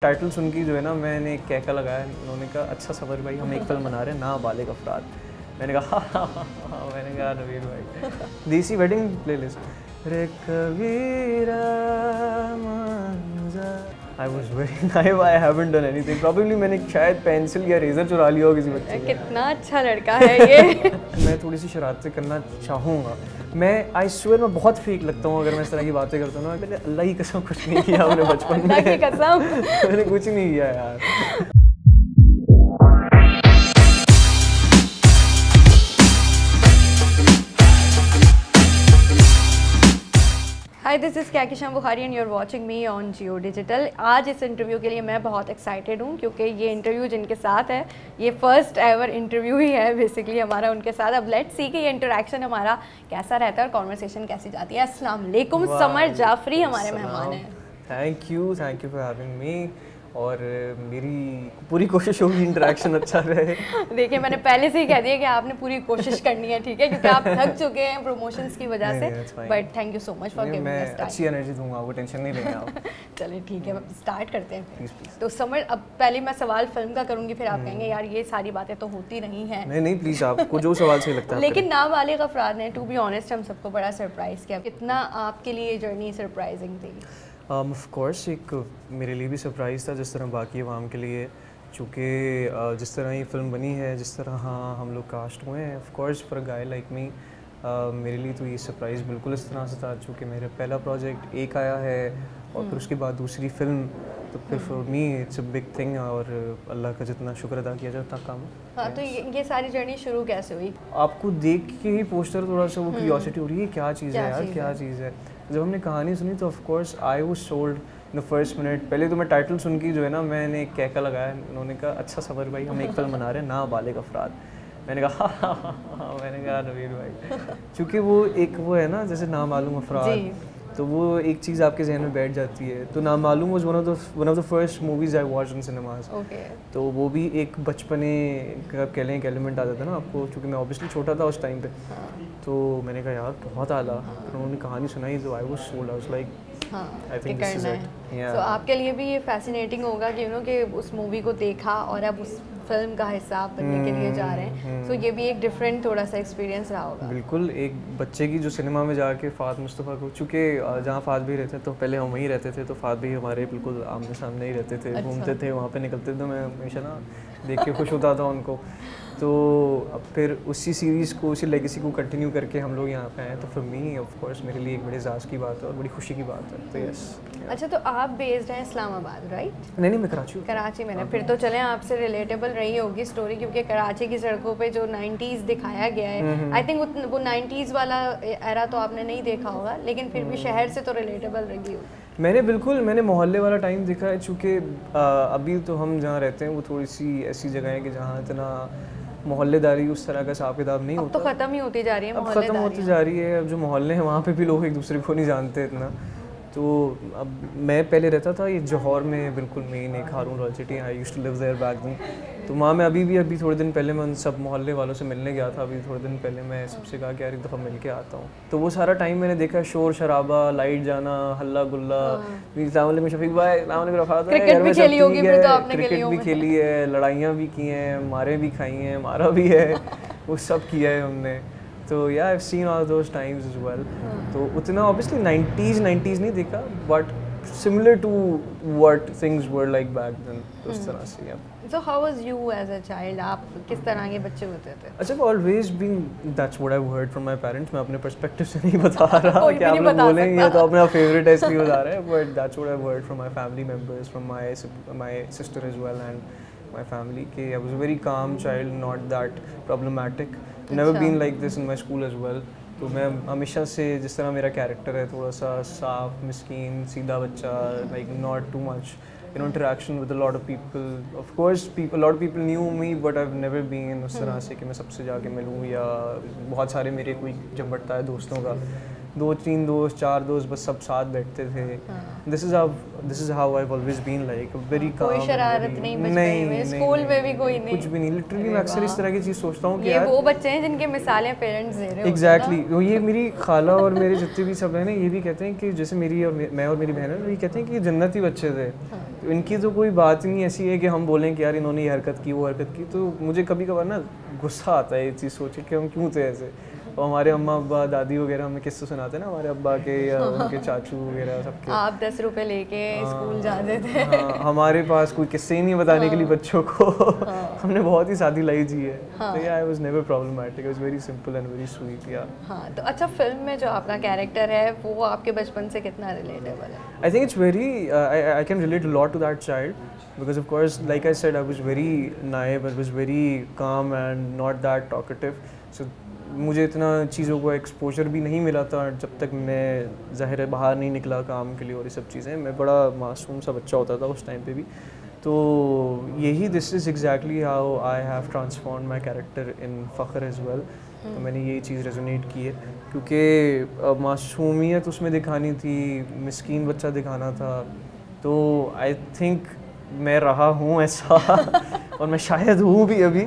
Title सुन के जो है ना मैंने एक कहका लगाया। उन्होंने कहा अच्छा सबर भाई हम एक फिल्म बना रहे हैं ना बालिग अफराद। मैंने कहा हाँ। मैंने कहा नवीर भाई देसी wedding playlist Re Kabira I was very naive. I haven't done anything. Probably मैंने शायद पेंसिल या रेजर चुरा लिया हो किसी बच्चे का। कितना अच्छा लड़का है ये। मैं थोड़ी सी शरारतें करना चाहूँगा। मैं आई स्वेयर मैं बहुत फेक लगता हूँ अगर मैं इस तरह की बातें करता हूँ ना। मैंने अल्लाह की कसम कुछ नहीं किया अपने बचपन में। अल्लाह की कसम मैंने कुछ नहीं किया यार। हाय दिस इज़ कैकिशा Bukhari and you are watching me on Jio digital. आज इस इंटरव्यू के लिए मैं बहुत एक्साइटेड हूँ क्योंकि ये इंटरव्यू जिनके साथ है ये फर्स्ट एवर इंटरव्यू ही है बेसिकली हमारा उनके साथ। अब लेट्स सी कि ये इंटरेक्शन हमारा कैसा रहता है और कॉन्वर्सेशन कैसी जाती है। अस्सलाम वालेकुम समर जाफरी हमारे मेहमान हैं। Thank you for having me. और मेरी पूरी कोशिश होगी इंटरेक्शन अच्छा रहे। देखिए मैंने पहले से ही कह दिया कि आपने पूरी कोशिश करनी है, ठीक है, क्योंकि आप थक चुके हैं प्रमोशंस की वजह से। But thank you so much for giving us time. अच्छी एनर्जी दूंगा, वो टेंशन नहीं लेंगे आप। चलिए ठीक है स्टार्ट करते हैं प्लीज। तो समर अब पहले मैं सवाल फिल्म का करूंगी फिर आप कहेंगे यार ये सारी बातें तो होती नहीं हैं। नहीं प्लीज आपको जो सवाल सही लगता है। लेकिन नाबालिग अफराद ने टू बी ऑनेस्ट हम सबको बड़ा सरप्राइज किया। कितना आपके लिए ये जर्नी सरप्राइजिंग थी? ऑफ कोर्स एक मेरे लिए भी सरप्राइज़ था जिस तरह बाकी अवाम के लिए, चूँकि जिस तरह ये फिल्म बनी है, जिस तरह हाँ हम लोग कास्ट हुए हैं, of course for a guy like me मेरे लिए तो ये सरप्राइज़ बिल्कुल इस तरह से था चूँकि मेरा पहला प्रोजेक्ट एक आया है और फिर उसके बाद दूसरी फिल्म, तो फिर for me it's a big thing. और अल्लाह का जितना शुक्र अदा किया जाए उतना कम। हाँ तो ये सारी जर्नी शुरू कैसे हुई? आपको देख के ही पोस्टर थोड़ा सा वो क्यूरियोसिटी हो रही है क्या चीज़ है यार, क्या चीज़ है। जब हमने कहानी सुनी तो of course I was sold in the first minute. पहले तो मैं टाइटल सुन के जो है ना मैंने एक कहका लगाया। उन्होंने कहा अच्छा सबर भाई हम एक फिल्म बना रहे हैं ना बालिग अफराद। मैंने कहा हाँ। मैंने कहा नवीर भाई क्योंकि वो एक वो है ना जैसे नामालूम अफराद, तो वो एक चीज़ आपके जहन में बैठ जाती है। तो Na Maloom was one of the first movies I watched in cinemas. तो वो भी एक बचपने का कह लें एक एलिमेंट आ जाता है ना आपको, क्योंकि मैं ऑब्वियसली छोटा था उस टाइम पे। तो मैंने कहा यार बहुत आला। फिर उन्होंने कहानी सुनाई तो I was sold. I was like I think this is it. तो आपके लिए भी ये फैसिनेटिंग होगा कि कि उस मूवी को देखा और अब उस फिल्म का हिस्सा बनने के लिए जा रहे हैं। तो ये भी एक डिफरेंट थोड़ा सा एक्सपीरियंस रहा होगा। बिल्कुल एक बच्चे की जो सिनेमा में जाके फ़ात मुस्तफ़ा को, चूँकि जहाँ फ़ात भी रहते तो पहले हम वहीं रहते थे, तो फ़ात भी हमारे बिल्कुल आमने सामने ही रहते थे। घूमते थे वहाँ पे निकलते थे, तो मैं हमेशा ना देख के खुश होता था उनको। तो अब फिर उसी सीरीज़ को उसी लेगेसी को कंटिन्यू करके हम लोग यहाँ पे आए। तो फॉर मी ऑफ कोर्स मेरे लिए एक बड़े एजाज़ की बात है और बड़ी खुशी की बात है। तो यस। अच्छा तो आप बेस्ड हैं इस्लामाबाद राइट? नहीं मैं कराची में। फिर तो चलें आपसे रिलेटेबल रही होगी स्टोरी, क्योंकि कराची की सड़कों पे जो 90s दिखाया गया है आई थिंक वो 90s वाला एरा तो आपने नहीं देखा होगा, लेकिन फिर भी शहर से तो रिलेटेबल रही होगी। मैंने मोहल्ले वाला टाइम देखा है, चूँकि अभी तो हम जहाँ रहते हैं वो थोड़ी सी ऐसी जगह है कि जहाँ इतना मोहल्लेदारी उस तरह का हिसाब किताब नहीं होता। तो ख़त्म ही होती जा रही है, अब ख़त्म होती जा रही है। अब जो मोहल्ले हैं वहाँ पे भी लोग एक दूसरे को नहीं जानते इतना। तो अब मैं पहले रहता था ये जौहर में, बिल्कुल मेन एक Haroon Royal City. I used to live there back then. तो वहाँ मैं अभी थोड़े दिन पहले मैं उन सब मोहल्ले वालों से मिलने गया था। अभी थोड़े दिन पहले मैं सबसे कहा कि यार एक दफ़ा मिल के आता हूँ। तो वो सारा टाइम मैंने देखा, शोर शराबा, लाइट जाना, हल्ला गुल्ला। शफीक भाई क्रिकेट भी खेली होगी फिर तो आपने? क्रिकेट भी खेली है, लड़ाइयाँ भी की हैं, मारे भी खाई हैं, मारा भी है, वो सब किया है हमने। तो या I have seen all those times as well. तो उतना ऑब्वियसली 90s नहीं देखा, but similar to what things were like back then. तो उस तरह से। So how was you as a child? आप किस तरह के बच्चे होते थे? अच्छा, always been that's what I heard from my parents. मैं अपने पर्सपेक्टिव से नहीं बता रहा कि आप लोग बोलेंगे ये तो अपना फेवरेट है इसलिए बता रहे हैं, but that's what I heard from my family members, from my sister as well and my family कि I was a very calm child, not that problematic, never been like this in my school as well। तो मैं हमेशा से जिस तरह मेरा character है थोड़ा सा साफ, मिस्कीन, सीधा बच्चा, like not too much interaction with a lot of people। Of course a lot of people knew me, but I've never been उस तरह से कि मैं सबसे जाके मिलूँ या बहुत सारे मेरे कोई जम बटता है दोस्तों का। 2-3 दोस्त 4 दोस्त बस सब साथ बैठते थे। This is how I have always been like very calm. कोई शरारत नहीं बचपन में, स्कूल में भी कोई नहीं, कुछ भी नहीं। लिटरली मैं अक्सर इस तरह की चीज़ सोचता हूँ कि यार वो बच्चे हैं जिनके मिसालें पेरेंट्स दे रहे हैं। एग्जैक्टली तो ये मेरी खाला और मेरे जितने भी सब हैं ना, ये भी कहते हैं कि जैसे मेरी और मैं और मेरी बहन है, ये कहते हैं कि जन्नती बच्चे थे। तो इनकी तो कोई बात ही नहीं ऐसी है कि हम बोलें कि यार इन्होंने ये हरकत की वो हरकत की। तो मुझे कभी कभार ना गुस्सा आता है ये चीज़ सोच के कि हम क्यों थे ऐसे। और हमारे अम्मा अब्बा दादी वगैरह हमें किस्से सुनाते हैं ना, हमारे अब्बा के या उनके चाचू वगैरह सबके। आप 10 रुपए लेके स्कूल जाते थे। हमारे पास कोई किस्से ही नहीं बताने के लिए बच्चों को। हमने बहुत ही सादी लाइफ जी है। तो या I was never problematic, I was very simple and very sweet. या हाँ, तो अच्छा फिल्म में जो आपका कैरेक्टर है वो आपके बचपन से कितना रिलेटेबल है? I think it's very I can relate a lot to that child because of course like I said I was very naive, I was very calm and not that talkative, so मुझे इतना चीज़ों को exposure भी नहीं मिला था जब तक मैं ज़ाहिर है बाहर नहीं निकला काम के लिए और ये सब चीज़ें। मैं बड़ा मासूम सा बच्चा होता था उस टाइम पे भी। तो यही this is exactly how I have transform my character in Fakhr as well. तो मैंने यही चीज़ रेजोनेट की है क्योंकि मासूमियत उसमें दिखानी थी, मिस्कीन बच्चा दिखाना था। तो आई थिंक मैं रहा हूँ ऐसा और मैं शायद हूँ भी अभी।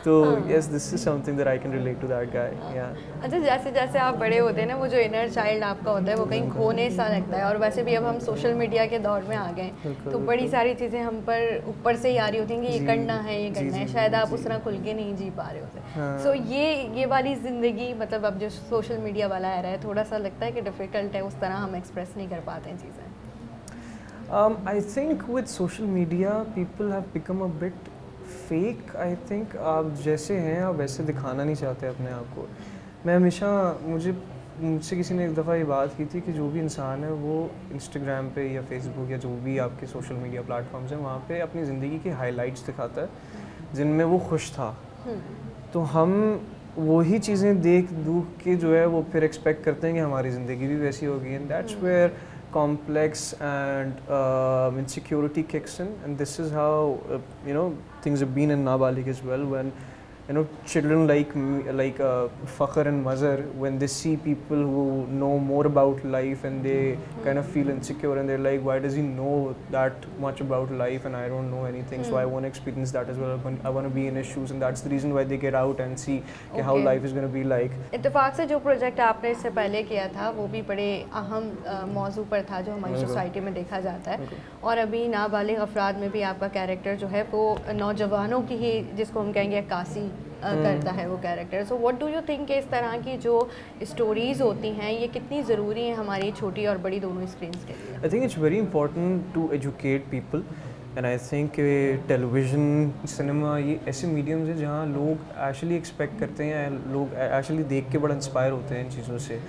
तो yes this is something that I can relate to that guy. या अच्छा, जैसे जैसे आप बड़े होते हैं ना, वो जो इनर चाइल्ड आपका होता है वो कहीं खोने सा लगता है। और वैसे भी अब हम सोशल मीडिया के दौर में आ गए तो बड़ी सारी चीज़ें हम पर ऊपर से ही आ रही होती हैं कि ये करना है ये करना है, शायद आप उस तरह खुल के नहीं जी पा रहे होते। सो ये वाली ज़िंदगी, मतलब अब जो सोशल मीडिया वाला आ रहा है, थोड़ा सा लगता है कि डिफ़िकल्ट है, उस तरह हम एक्सप्रेस नहीं कर पाते हैं चीज़ें। I think with social media people have become a bit fake. I think आप जैसे हैं आप वैसे दिखाना नहीं चाहते अपने आप को। मैं हमेशा मुझसे किसी ने एक दफ़ा ये बात की थी कि जो भी इंसान है वो इंस्टाग्राम पे या फेसबुक या जो भी आपके सोशल मीडिया प्लेटफॉर्म्स हैं वहाँ पे अपनी ज़िंदगी के हाइलाइट्स दिखाता है जिनमें वो खुश था। तो हम वही चीज़ें देख दूख के जो है वो फिर एक्सपेक्ट करते हैं कि हमारी ज़िंदगी भी वैसी होगी। And that's where complex and insecurity kicks in, and this is how things have been in Nabalik as well, when children like Fakhr and Mazhar, when they see people who know more about life and they kind of feel insecure and they're like, why does he know that much about life and I don't know anything, so I want to experience that as well, I want to be in his shoes, and that's the reason why they get out and see how life is going to be like. इत्तेफाक से जो project आपने इससे पहले किया था वो भी बड़े अहम मौजू पर था जो हमारी सोसाइटी में देखा जाता है। और अभी नाबालिग अफराद में भी आपका कैरेक्टर जो है वो नौजवानों की ही, जिसको हम कहेंगे अक्कासी करता है वो character. So what do you think इस तरह की जो स्टोरीज़ होती हैं ये कितनी ज़रूरी हैं हमारी छोटी और बड़ी दोनों स्क्रीन्स के लिए? I think it's very important to educate people, and I think television cinema ये ऐसे मीडियम्स हैं जहाँ लोग एक्चुअली एक्सपेक्ट करते हैं, लोग एक्चुअली देख के बड़ा इंस्पायर होते हैं इन चीज़ों से।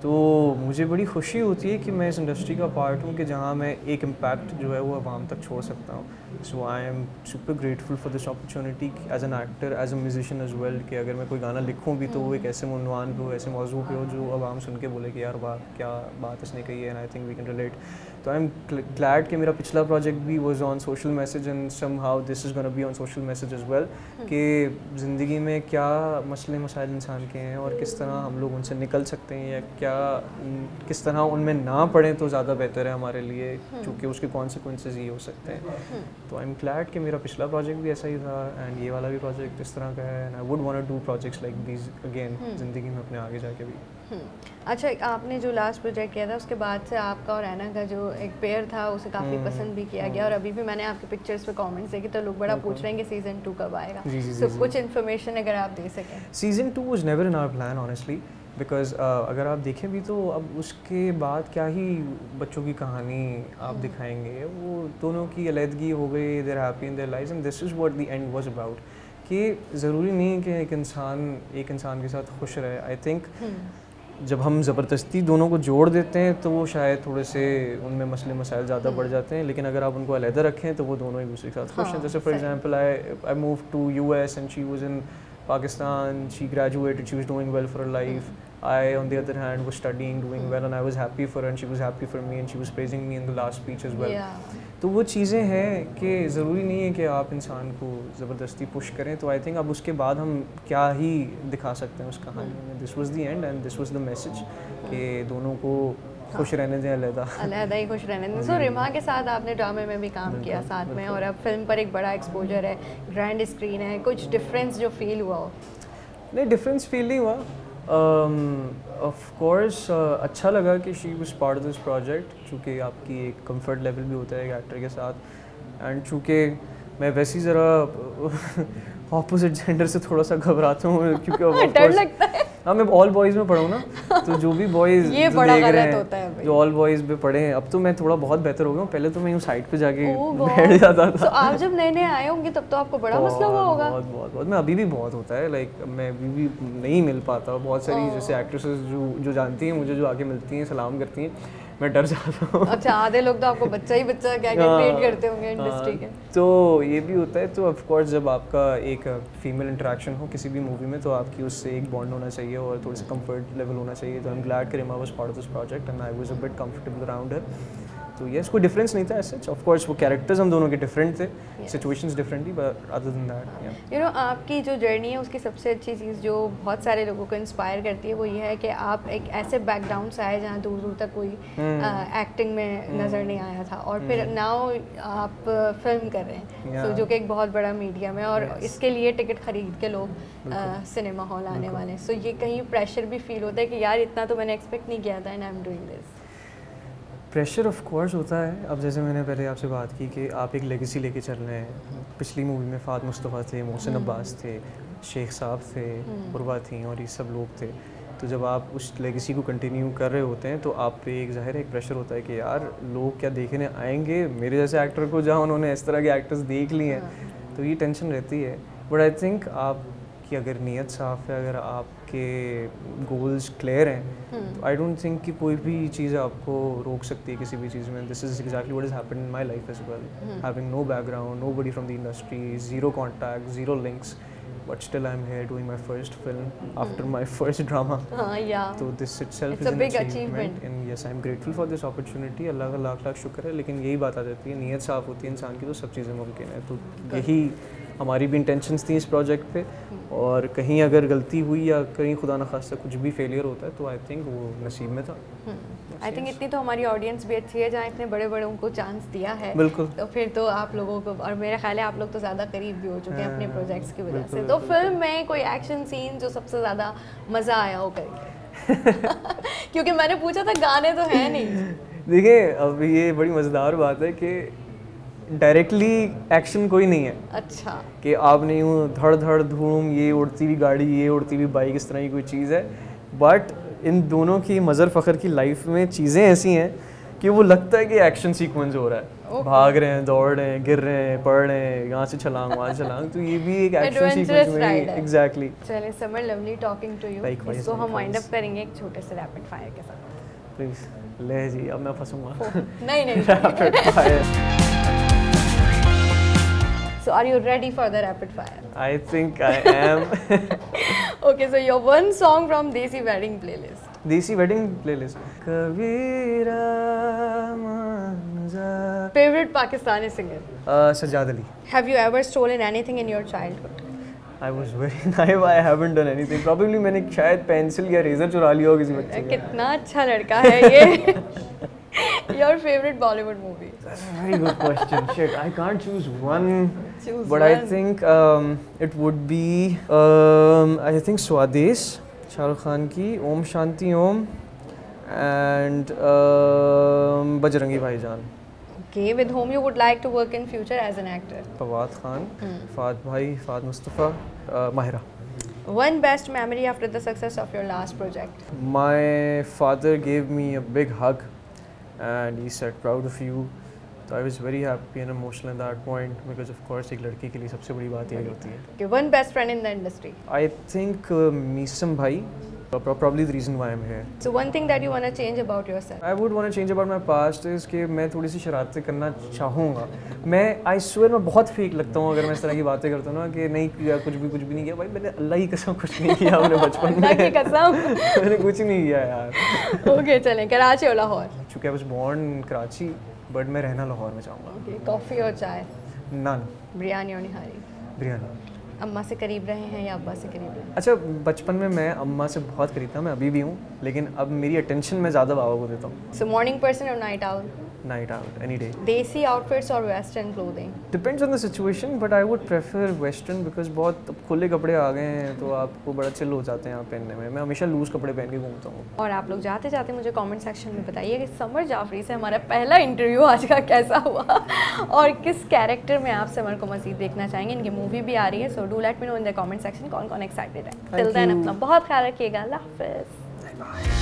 तो मुझे बड़ी खुशी होती है कि मैं इस इंडस्ट्री का पार्ट हूँ कि जहाँ मैं एक इम्पैक्ट जो है वो आवाम तक छोड़ सकता हूँ। So I am super grateful for this opportunity as an actor, as a musician as well, कि अगर मैं कोई गाना लिखूँ भी तो वो एक ऐसे उन्वान पे हो, ऐसे मौजू पे हो जो आवाम सुन के बोले कि यार वाह क्या बात इसने कही है, and I think we can relate. तो आई एम ग्लैड कि मेरा पिछला प्रोजेक्ट भी was on social message and somehow this is gonna be on social message as well, कि ज़िंदगी में क्या मसले मसाइल इंसान के हैं और किस तरह हम लोग उनसे निकल सकते हैं, या क्या किस तरह उनमें ना पड़ें तो ज़्यादा बेहतर है हमारे लिए, क्योंकि उसके कॉन्सिक्वेंसेस ये हो सकते हैं। तो आई एम ग्लैड कि मेरा पिछला प्रोजेक्ट भी ऐसा ही था एंड ये वाला भी प्रोजेक्ट इस तरह का है, and I would want to do projects like these again ज़िंदगी में अपने आगे जाके भी। अच्छा, आपने जो लास्ट प्रोजेक्ट किया था उसके बाद से आपका और ऐना का जो एक पेयर था उसे काफ़ी पसंद भी किया गया, और अभी भी मैंने आपके पिक्चर्स पे कमेंट्स देखे तो लोग बड़ा पूछ रहे हैं कि सीज़न 2 कब आएगा। सो कुछ इन्फॉर्मेशन अगर आप दे सकें। Season 2 was never in our plan honestly, because अगर आप देखें भी तो अब उसके बाद क्या ही बच्चों की कहानी आप दिखाएंगे, वो दोनों की अलहदगी हो गई, they're happy in their lives, and this is what the end was about, कि ज़रूरी नहीं है कि एक इंसान के साथ खुश रहे। आई थिंक जब हम ज़बरदस्ती दोनों को जोड़ देते हैं तो वो शायद थोड़े से उनमें मसले मसाइल ज़्यादा बढ़ जाते हैं, लेकिन अगर आप उनको अलहदा रखें तो वो दोनों एक दूसरे के साथ खुश हैं। जैसे for example I move to US and she was in Pakistan, she graduated, she was doing well for her life, I, on the other hand, was studying, doing well, and I was happy for her, and she was happy for me, and she was praising me in the last speech as well. तो वो चीज़ें हैं कि ज़रूरी नहीं है कि आप इंसान को ज़बरदस्ती पुश करें. तो आई थिंक अब उसके बाद हम क्या ही दिखा सकते हैं उस कहानी में. This was the end and this was the message कि दोनों को खुश रहने दें, अलग ही खुश रहने दें. सो रिमा के साथ आपने ड्रामे में भी काम किया साथ में, और अब फिल्म पर एक बड़ा एक्सपोजर है, ग्रैंड स्क्रीन है. कुछ डिफरेंस जो फील हुआ हो? नहीं, डिफरेंस फील नहीं हुआ. ऑफ कोर्स अच्छा लगा कि she was part of this project, चूँकि आपकी एक कंफर्ट लेवल भी होता है एक एक्टर के साथ. एंड चूँकि मैं वैसे ही ज़रा ऑपोजिट जेंडर से थोड़ा सा घबराता हूँ, क्योंकि डर लगता है. हाँ, मैं ऑल बॉयज़ में पढ़ा हूँ ना, तो जो भी बॉयज़ ये बड़ा गलत होता है, जो ऑल बॉयज़ में पढ़े हैं. अब तो मैं थोड़ा बहुत बेहतर हो गया हूँ. पहले तो मैं यूँ साइड पे जाके बैठ जाता था. तो आप जब नए नए आए होंगे तब तो आपको बड़ा मसला हुआ होगा. बहुत. मैं अभी भी बहुत होता है. लाइक मैं अभी भी नहीं मिल पाता. बहुत सारी जैसे एक्ट्रेसेस जो जानती हैं मुझे, जो आके मिलती हैं, सलाम करती हैं, मैं डर जाता हूँ. अच्छा, आधे लोग तो आपको बच्चा ही बच्चा क्या ट्रीट करते होंगे इंडस्ट्री के. तो ये भी होता है. तो ऑफ कोर्स जब आपका एक फीमेल इंटरेक्शन हो किसी भी मूवी में, तो आपकी उससे एक बॉन्ड होना चाहिए और थोड़ा सा कंफर्ट लेवल होना चाहिए. तो आई एम ग्लैड कि Rima was part of this project and I was a bit comfortable around her. तो यस, कोई डिफरेंस नहीं था एज सच. ऑफ कोर्स वो कैरेक्टर्स हम दोनों के डिफरेंट थे, सिचुएशंस डिफरेंट थी, but other than that you know आपकी जो जर्नी है उसकी सबसे अच्छी चीज़ जो बहुत सारे लोगों को इंस्पायर करती है वो ये है कि आप एक ऐसे बैकग्राउंड से आए जहाँ दूर दूर तक कोई एक्टिंग में नज़र नहीं आया था, और फिर नाउ आप फिल्म कर रहे हैं, तो जो कि एक बहुत बड़ा मीडियम है, और इसके लिए टिकट खरीद के लोग सिनेमा हॉल आने वाले हैं. सो ये कहीं प्रेशर भी फील होता है कि यार इतना तो मैंने एक्सपेक्ट नहीं किया था and I am doing this? Pressure of course होता है. अब जैसे मैंने पहले आपसे बात की कि आप एक लेगेसी लेके चल रहे हैं. पिछली मूवी में फ़ात मुस्तफ़ा थे, मोहसिन अब्बास थे, शेख साहब थे, उर्वा थी, और ये सब लोग थे. तो जब आप उस लेगेसी को कंटिन्यू कर रहे होते हैं तो आप पे एक ज़ाहिर एक प्रेशर होता है कि यार लोग क्या देखने आएंगे मेरे जैसे एक्टर को, जहाँ उन्होंने इस तरह के एक्टर्स देख लिए हैं. तो ये टेंशन रहती है. बट आई थिंक आपकी अगर नीयत साफ़ है, अगर आपके गोल्स क्लियर हैं, तो आई डोंट थिंक कि कोई भी चीज़ आपको रोक सकती है किसी भी चीज़ में. This is exactly what is happened in my life as well. Having no background, nobody from the industry, zero contact, zero links, but still I'm here doing my first film after my first drama. So this itself is an achievement and yes, I'm grateful for this opportunity. अल्लाह का लाख लाख शुक्र है. लेकिन यही बात आ जाती है, नीयत साफ़ होती है इंसान की तो सब चीज़ें मुमकिन है. तो यही हमारी भी इंटेंशंस थी इस प्रोजेक्ट पे, और कहीं अगर गलती हुई या कहीं खुदा न खास्ता कुछ भी फेलियर होता है तो आई थिंक वो नसीब में था. आई थिंक इतनी तो हमारी ऑडियंस भी अच्छी है जहाँ इतने बड़े बड़े उनको चांस दिया है. बिल्कुल. तो फिर तो आप लोगों को, और मेरा ख्याल है आप लोग तो ज़्यादा करीब भी हो चुके हैं अपने प्रोजेक्ट्स की वजह से. तो फिल्म में कोई एक्शन सीन जो सबसे ज़्यादा मज़ा आया हो कहीं? क्योंकि मैंने पूछा था, गाने तो हैं नहीं. देखिए, अब ये बड़ी मज़ेदार बात है कि डायरेक्टली एक्शन कोई नहीं है. अच्छा. कि आपने यूँ धड़ धड़ धूम, ये उड़ती हुई गाड़ी, ये उड़ती हुई बाइक, इस तरह की कोई चीज़ है. बट इन दोनों की मज़र फ़ख्र की लाइफ में चीज़ें ऐसी हैं कि वो लगता है कि एक्शन सीक्वेंस हो रहा है. भाग रहे हैं, दौड़ रहे हैं, गिर रहे हैं, पढ़ रहे हैं, यहाँ से छलांग, वहाँ से छलांग. तो ये भी एक एक्शन सीक्वेंस में. एग्जैक्टली. चलिए Samar, lovely talking to you. इसको हम वाइंड अप करेंगे एक छोटे से रैपिड फायर के साथ. प्लीज़ ले जी, अब मैं फंसूंगा. नहीं. Rapid fire. So are you ready for the rapid fire? I think I am. Okay, so your one song from Desi Wedding playlist. Desi Wedding playlist. Kabira Manza. Favorite Pakistani singer? Sajjad Ali. Have you ever stolen anything in your childhood? I was very naive. I haven't done anything. Probably मैंने शायद pencil या razor चुरा लिया हो किसी बच्चे का. कितना अच्छा लड़का है ये. Your favorite Bollywood movie? That's a very good question. Shit, I can't choose one. Choose but one. I think it would be I think Swadesh, Shah Rukh Khan ki, Om Shanti Om, and Bajrangi Bhaijaan. Okay, with whom you would like to work in future as an actor? Fawad Khan, Fahd Bhai, Fahd Mustafa, Mahira. One best memory after the success of your last project? My father gave me a big hug and he said proud of you. So I was very happy and emotional at that point because of course एक लड़के के लिए सबसे बड़ी बात यही होती है. Okay, one best friend in the industry? I think Meesam Bhai Probably the reason why I'm here. So one thing that you want to change about yourself? I would want to change about my past is कि मैं थोड़ी सी शरारतें करना चाहूँगा. मैं I swear मैं बहुत fake लगता हूँ अगर मैं इस तरह की बातें करता हूँ ना कि नहीं किया कुछ भी नहीं किया. भाई मैंने अल्लाह की कसम कुछ नहीं किया अपने बचपन में. अल्लाह की कसम. मैंने कुछ नहीं किया यार. Okay चलें, कराची और लाहौर? चूँकि I was born in Karachi but मैं रहना लाहौर में चाहूँगा. Okay, कॉफ़ी और चाय? नान. बिरयानी और निहारी? बिरयानी. अम्मा से करीब रहे हैं या अब्बा से करीब रहे हैं? अच्छा बचपन में मैं अम्मा से बहुत करीब था, मैं अभी भी हूँ, लेकिन अब मेरी अटेंशन मैं ज़्यादा बाबा को देता हूँ. So morning person or night owl? Night out, any day. देसी outfits और western clothing? Depends on the situation, but I would prefer western because बहुत खुले कपड़े आ गए हैं तो आपको बड़ा चिल हो जाते हैं आप पहनने में. मैं हमेशा लूज़ कपड़े पहन के घूमता हूँ. और आप लोग जाते जाते मुझे कमेंट सेक्शन में बताइए कि समर जाफरी से हमारा पहला इंटरव्यू आज का कैसा हुआ और किस कैरेक्टर में आप समर को मज़ीद देखना चाहेंगे. इनकी मूवी भी आ रही है, so do let me know in the comment section कौन कौन एक्साइटेड है. टिल देन अपना बहुत ख्याल रखिएगा. अल्लाह हाफिज़.